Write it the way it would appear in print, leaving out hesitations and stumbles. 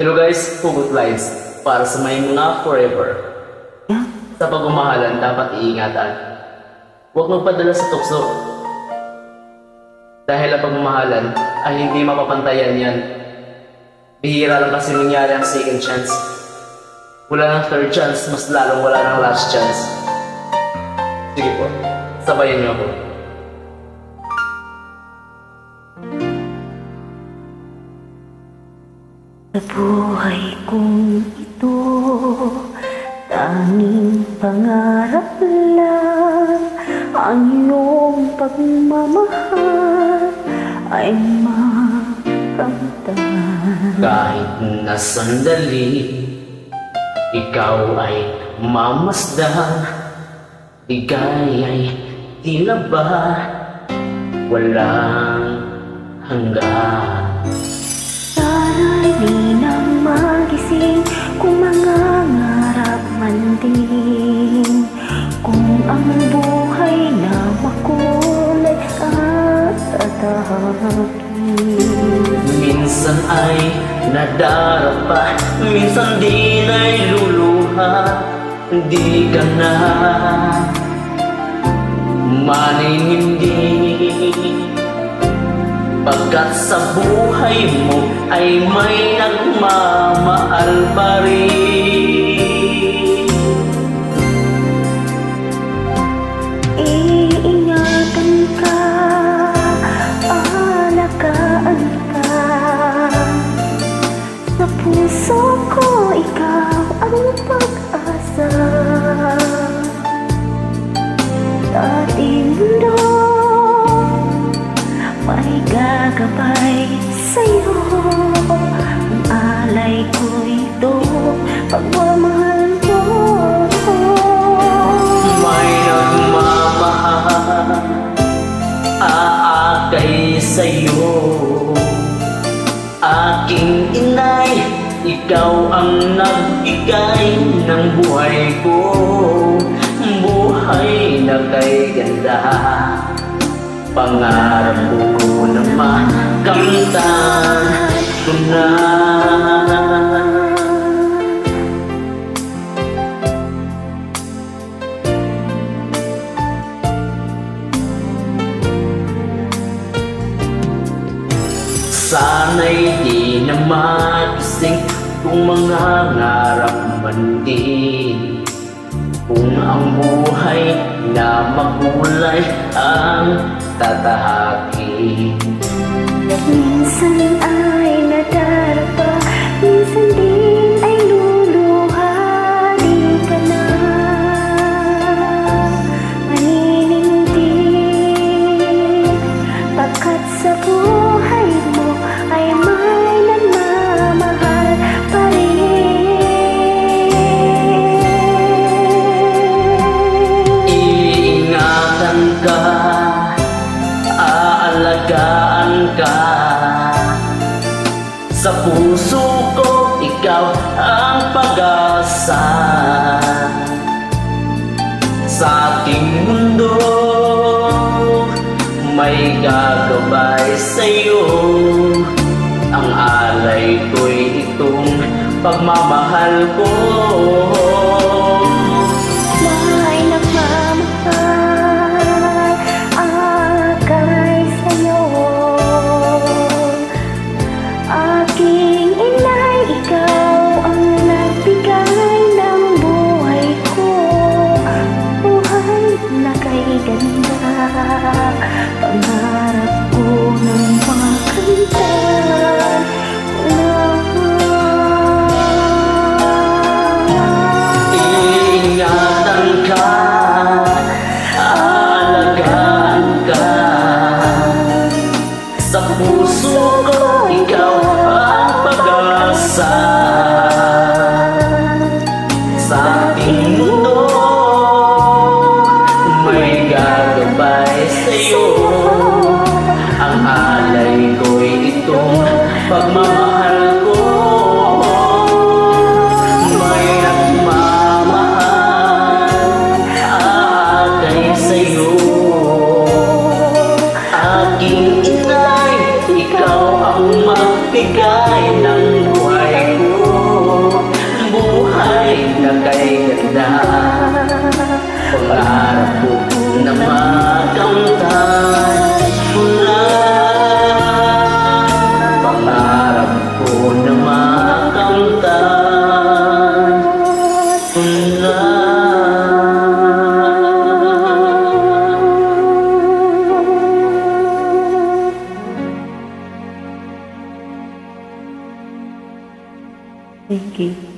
Hello guys, Hugot Vibes para sa may mga forever. Sa pagmamahalan, dapat iingatan. Huwag magpadala sa tukso. Dahil ang pagmamahalan ay hindi mapapantayan yan. Bihira lang kasi nangyari ang second chance. Wala ng third chance, mas lalong wala ng last chance. Sige po, sabayan niyo ako. Sa buhay kong ito, tanging pangarap lang ang iyong pagmamahal ay makamtan. Kahit na sandali, ikaw ay mamasdan. Ligaya'y tila ba walang hanggan. Sana'y di na magising kung mangangarap man din, kung ang buhay na makulay at atahagin. Minsan ay nadarapa, minsan din ay luluha. Di ka na maninindi, pagkat sa buhay mo ay may nagmamahal pa rin. Iingatan ka, alagaan ka. Sa puso ko ikaw ang pag-asa. Sa ating mundo may gagabay sa'yo. Ang alay ko ito, pagmamahal ko. May nagmamahal, aakay sa'yo. Aking inay, ikaw ang nagbigay ng buhay ko. Buhay na kay ganda, pangarap ko na makamtan ko na. Sana'y di na magising kung mga ngarap man din, kung ang buhay na makulay ang tatahakin. Minsan ay nadarapa, minsan din ay luluha. Di ka na maninindig, pagkat sa buhay mo ay may nagmamahal pa rin. Iingatan ka, aalagaan ka. Sa puso ko, ikaw ang pag-asa. Sa ating mundo, may gagabay sa'yo. Ang alay ko'y itong pagmamahal ko. May nagmamahal, akay sa'yo. Aking inay, ikaw ang nagbigay ng buhay ko. Buhay na kay ganda, pangarap ko ng makamtan. Thank you.